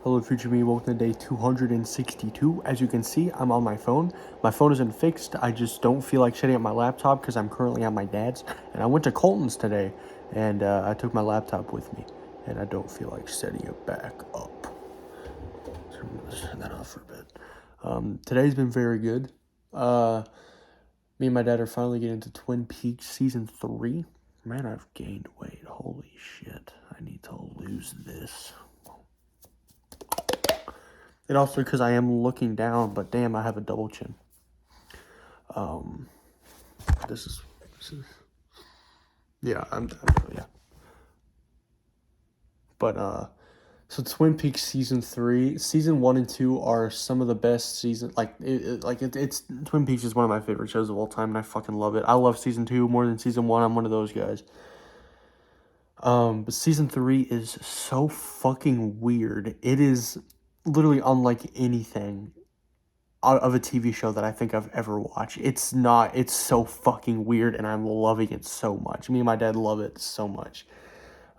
Hello, future me. Welcome to day 262. As you can see, I'm on my phone. My phone isn't fixed. I just don't feel like setting up my laptop because I'm currently at my dad's. And I went to Coltons today, and I took my laptop with me. And I don't feel like setting it back up. So I'm going to turn that off for a bit. Today's been very good. Me and my dad are finally getting into Twin Peaks Season 3. Man, I've gained weight. Holy shit. I need to lose this. And also because I am looking down, but damn, I have a double chin. This is yeah, yeah. But so Twin Peaks season 3, season 1 and 2 are some of the best season. It's Twin Peaks is one of my favorite shows of all time, and I fucking love it. I love season 2 more than season 1. I'm one of those guys. But season 3 is so fucking weird. It is literally unlike anything of a TV show that I think I've ever watched. It's so fucking weird, and I'm loving it so much. Me and my dad love it so much.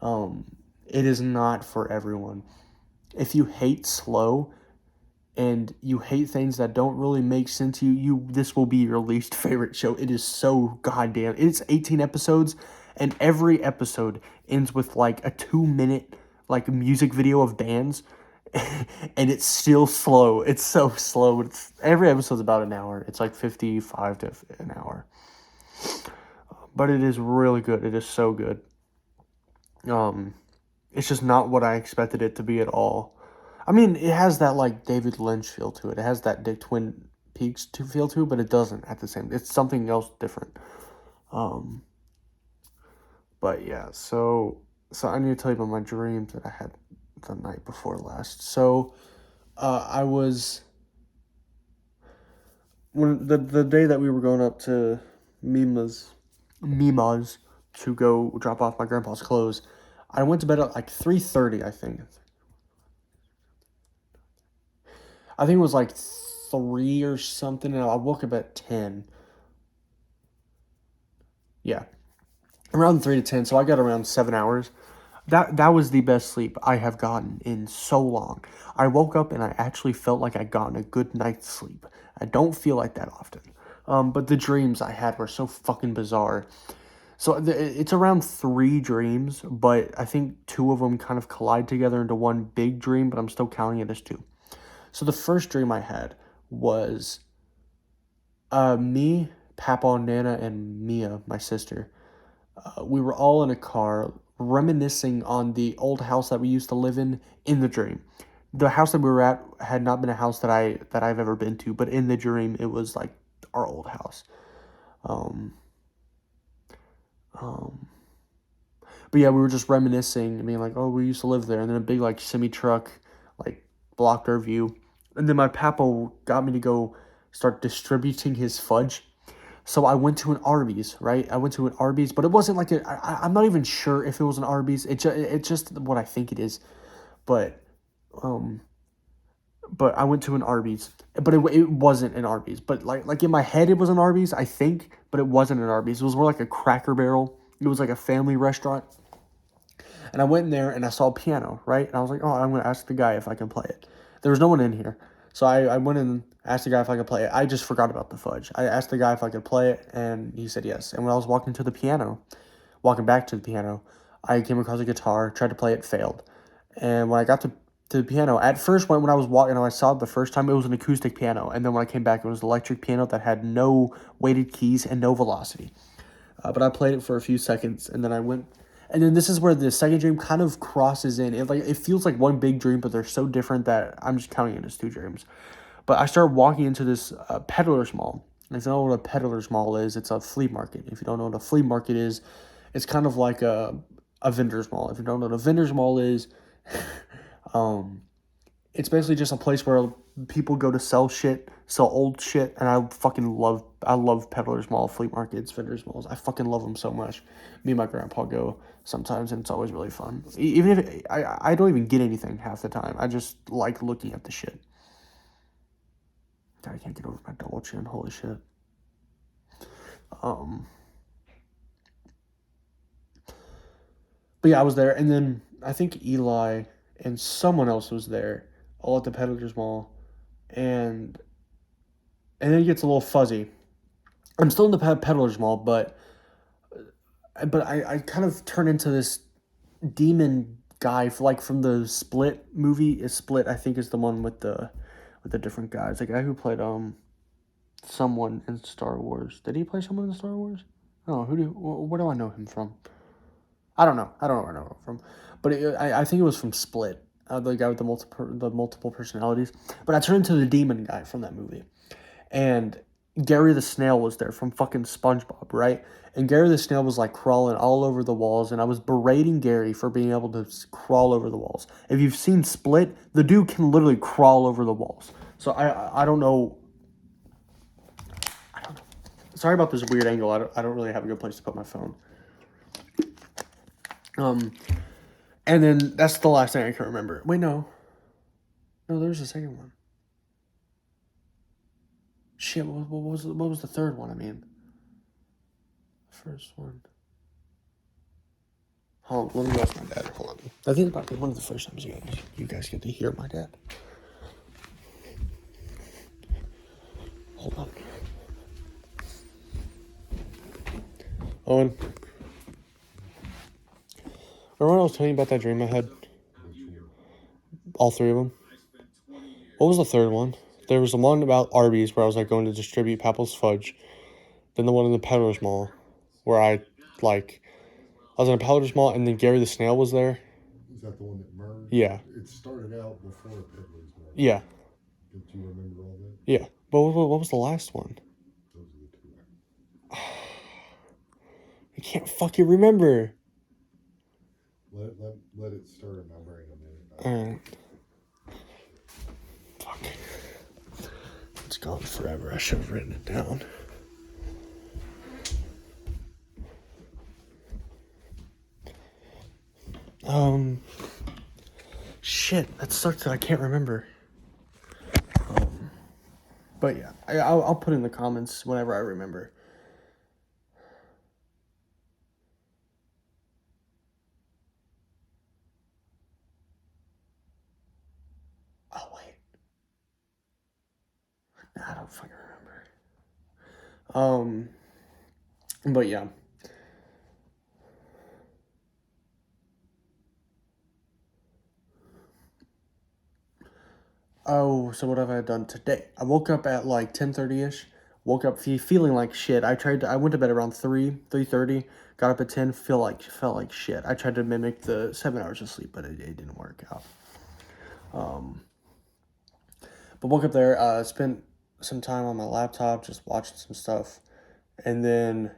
It is not for everyone. If you hate slow and you hate things that don't really make sense to you, this will be your least favorite show. It is so goddamn. It's 18 episodes, and every episode ends with like a 2-minute like music video of bands. And it's still slow. It's so slow. Every episode's about an hour. It's like 55 to an hour. But it is really good. It is so good. It's just not what I expected it to be at all. I mean, it has that like David Lynch feel to it. It has that Twin Peaks feel to it, but it doesn't at the same. It's something else different. But yeah, so I need to tell you about my dreams that I had the night before last. So I was when the day that we were going up to Mima's to go drop off my grandpa's clothes. I went to bed at like 3:30, I think. I think it was like 3 or something, and I woke up at 10. Yeah, around 3 to 10, so I got around 7 hours. That was the best sleep I have gotten in so long. I woke up and I actually felt like I'd gotten a good night's sleep. I don't feel like that often. But the dreams I had were so fucking bizarre. So it's around 3 dreams, but I think 2 of them kind of collide together into one big dream, but I'm still counting it as 2. So the first dream I had was me, Papa, Nana, and Mia, my sister. We were all in a car reminiscing on the old house that we used to live in the dream. The house that we were at had not been a house that I've ever been to, but in the dream it was like our old house. But yeah, we were just reminiscing and being like, oh, we used to live there. And then a big like semi truck like blocked our view. And then my papa got me to go start distributing his fudge. So I went to an Arby's, right? I went to an Arby's, but it wasn't like I'm not even sure if it was an Arby's. It's just what I think it is. But but I went to an Arby's, but it wasn't an Arby's. But like in my head, it was an Arby's, I think, but it wasn't an Arby's. It was more like a Cracker Barrel. It was like a family restaurant. And I went in there and I saw a piano, right? And I was like, oh, I'm going to ask the guy if I can play it. There was no one in here. So I went and asked the guy if I could play it. I just forgot about the fudge. I asked the guy if I could play it, and he said yes. And when I was walking back to the piano, I came across a guitar, tried to play it, failed. And when I got to the piano, at first when I was walking, I saw it the first time, it was an acoustic piano. And then when I came back, it was an electric piano that had no weighted keys and no velocity. But I played it for a few seconds, and then I went. And then this is where the second dream kind of crosses in. It feels like one big dream, but they're so different that I'm just counting it as 2 dreams. But I started walking into this peddler's mall. And if you don't know what a peddler's mall is, it's a flea market. If you don't know what a flea market is, it's kind of like a vendor's mall. If you don't know what a vendor's mall is, it's basically just a place where people go to sell old shit, and I love peddlers mall, flea markets, vendors malls. I fucking love them so much. Me and my grandpa go sometimes, and it's always really fun. Even if I don't even get anything half the time, I just like looking at the shit. God, I can't get over my double chin. Holy shit. But yeah, I was there, and then I think Eli and someone else was there. all at the Peddler's Mall, and then it gets a little fuzzy. I'm still in the Peddler's Mall, but I kind of turn into this demon guy from the Split movie. Is Split, I think, is the one with the different guys. The guy who played someone in Star Wars. Did he play someone in Star Wars? Oh, where do I know him from? I don't know. I don't know where I know him from, but I think it was from Split. The guy with the multiple personalities. But I turned into the demon guy from that movie, and Gary the Snail was there from fucking SpongeBob, right? And Gary the Snail was like crawling all over the walls, and I was berating Gary for being able to crawl over the walls. If you've seen Split, the dude can literally crawl over the walls. So I don't know. Sorry about this weird angle. I don't really have a good place to put my phone. And then that's the last thing I can remember. Wait, no, there's a second one. Shit, what was the third one? I mean, first one. Hold on, let me ask my dad. Hold on. I think it might be one of the first times you guys get to hear my dad. Hold on. Owen, remember when I was telling you about that dream I had? All three of them. What was the third one? There was the one about Arby's where I was like going to distribute Papple's Fudge. Then the one in the Peddler's Mall where I was in a Peddler's Mall and then Gary the Snail was there. Is that the one that merged? Yeah. It started out before Peddler's Mall. Yeah. Do you remember all that? Yeah. But what was the last one? Those are the two. I can't fucking remember. Let it stir in my brain a minute. Alright. Fuck. It's gone forever. I should have written it down. Shit, that sucks that I can't remember. But yeah, I'll put in the comments whenever I remember. Oh wait. Nah, I don't fucking remember. But yeah. Oh, so what have I done today? I woke up at like 10:30ish. Woke up feeling like shit. I went to bed around 3:30. Got up at 10. Felt like shit. I tried to mimic the 7 hours of sleep, but it didn't work out. But woke up there. Spent some time on my laptop, just watching some stuff, and then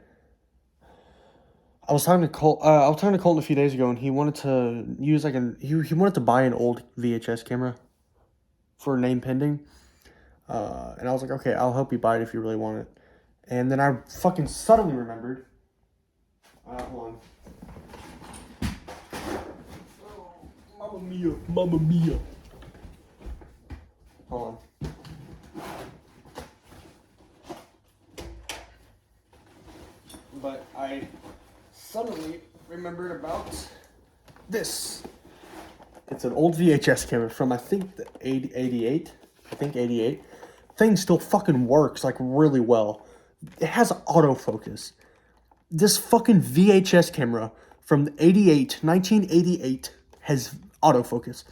I was talking to Colton a few days ago, and he wanted to use he wanted to buy an old VHS camera for name pending. And I was like, okay, I'll help you buy it if you really want it. And then I fucking suddenly remembered. Hold on. Oh, Mamma mia. Hold on. But I suddenly remembered about this. It's an old VHS camera from, I think, the 88. I think 88. Thing still fucking works, like, really well. It has autofocus. This fucking VHS camera from 1988, has autofocus.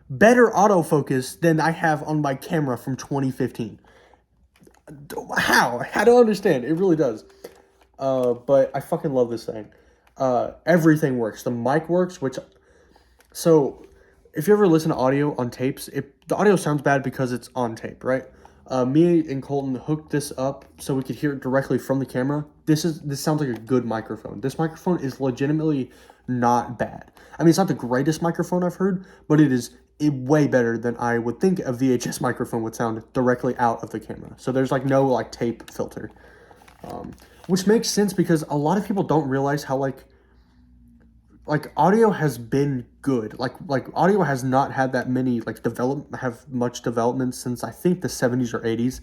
Better autofocus than I have on my camera from 2015. How? I don't understand. It really does. But I fucking love this thing. Everything works. The mic works, so if you ever listen to audio on tapes, the audio sounds bad because it's on tape, right? Me and Colton hooked this up so we could hear it directly from the camera. This sounds like a good microphone. This microphone is legitimately not bad. I mean, it's not the greatest microphone I've heard, but it is way better than I would think a VHS microphone would sound directly out of the camera. So there's like no like tape filter, which makes sense because a lot of people don't realize how like audio has been good. Like audio has not had that many much development since I think the 70s or 80s.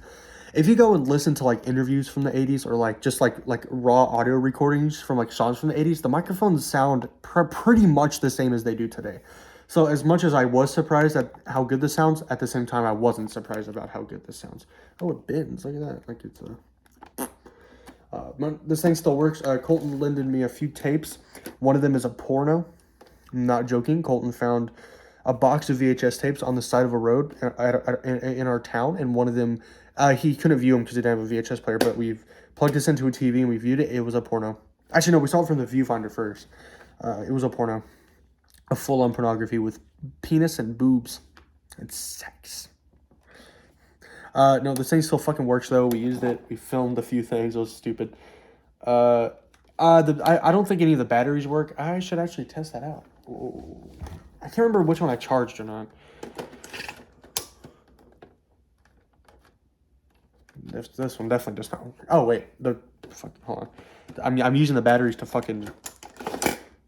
If you go and listen to like interviews from the 80s or like just like raw audio recordings from like songs from the 80s, the microphones sound pretty much the same as they do today. So as much as I was surprised at how good this sounds, at the same time I wasn't surprised about how good this sounds. Oh, it bends. Look at that. Like it's this thing still works. Colton lended me a few tapes. One of them is a porno. I'm not joking. Colton found a box of VHS tapes on the side of a road in our town, and one of them, he couldn't view them because he didn't have a VHS player, but we've plugged this into a TV and we viewed it. It was a porno. Actually, no, we saw it from the viewfinder first. It was a porno. A full-on pornography with penis and boobs and sex. No, this thing still fucking works though. We used it. We filmed a few things. It was stupid. I don't think any of the batteries work. I should actually test that out. Ooh. I can't remember which one I charged or not. This one definitely does not work. Oh wait, hold on. I'm using the batteries to fucking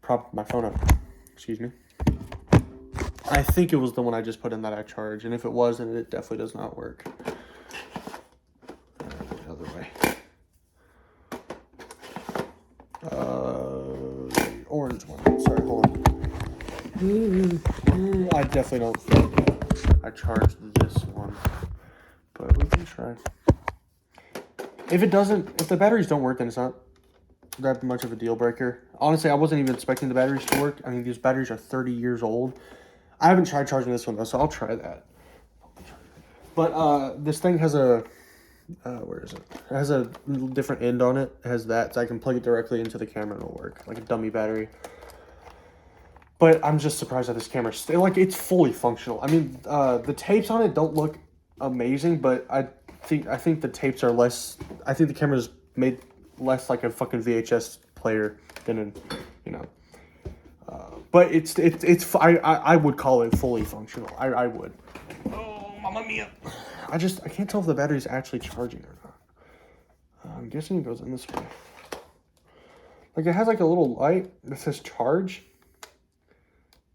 prop my phone up. Excuse me. I think it was the one I just put in that I charged, and if it was, then it definitely does not work. The other way. The orange one. Sorry, hold on. I definitely don't think I charged this one, but we can try. If the batteries don't work, then it's not that much of a deal breaker. Honestly, I wasn't even expecting the batteries to work. I mean, these batteries are 30 years old. I haven't tried charging this one though, so I'll try that. But this thing has a where is it? It has a different end on it. It has that, so I can plug it directly into the camera and it'll work like a dummy battery. But I'm just surprised that this camera it's fully functional. I mean, the tapes on it don't look amazing, but I think the tapes are less. I think the camera's made less like a fucking VHS player than but I would call it fully functional. I would. Oh, mamma mia! I can't tell if the battery's actually charging or not. I'm guessing it goes in this way. Like it has like a little light that says charge,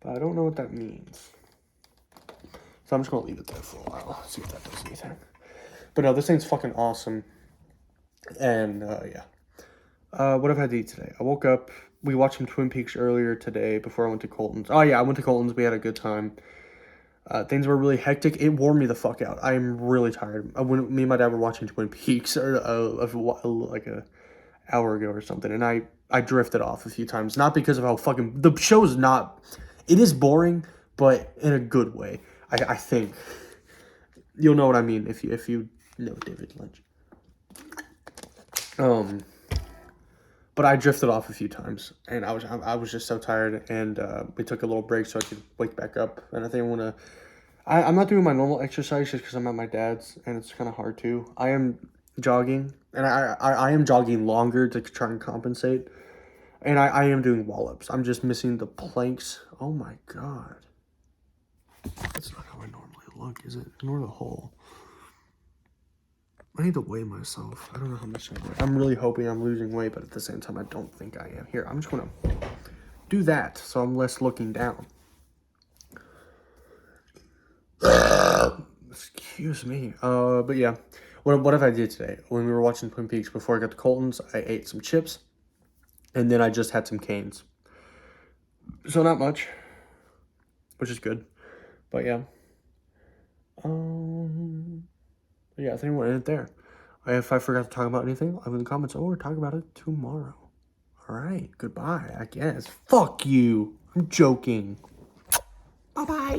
but I don't know what that means. So I'm just gonna leave it there for a while. See if that does anything. But no, this thing's fucking awesome. And yeah. What have I had to eat today? I woke up. We watched some Twin Peaks earlier today before I went to Coltons. Oh yeah, I went to Coltons. We had a good time. Things were really hectic. It wore me the fuck out. I'm really tired. When me and my dad were watching Twin Peaks like a hour ago or something, and I drifted off a few times. Not because of how fucking the show's not. It is boring, but in a good way. I think you'll know what I mean if you know David Lynch. But I drifted off a few times, and I was just so tired, and we took a little break so I could wake back up. And I think I'm not doing my normal exercise just because I'm at my dad's, and it's kind of hard to. I am jogging, and I am jogging longer to try and compensate, and I am doing wall-ups. I'm just missing the planks. Oh my god, that's not how I normally look, is it? Ignore the hole. I need to weigh myself. I don't know how much I weigh. I'm really hoping I'm losing weight, but at the same time, I don't think I am. Here, I'm just going to do that so I'm less looking down. Excuse me. But yeah, what have I did today? When we were watching Twin Peaks, before I got to Colton's, I ate some chips, and then I just had some canes. So not much, which is good. But yeah. Yeah, I think we'll end it there. If I forgot to talk about anything, leave in the comments or talk about it tomorrow. Alright, goodbye, I guess. Fuck you. I'm joking. Bye-bye.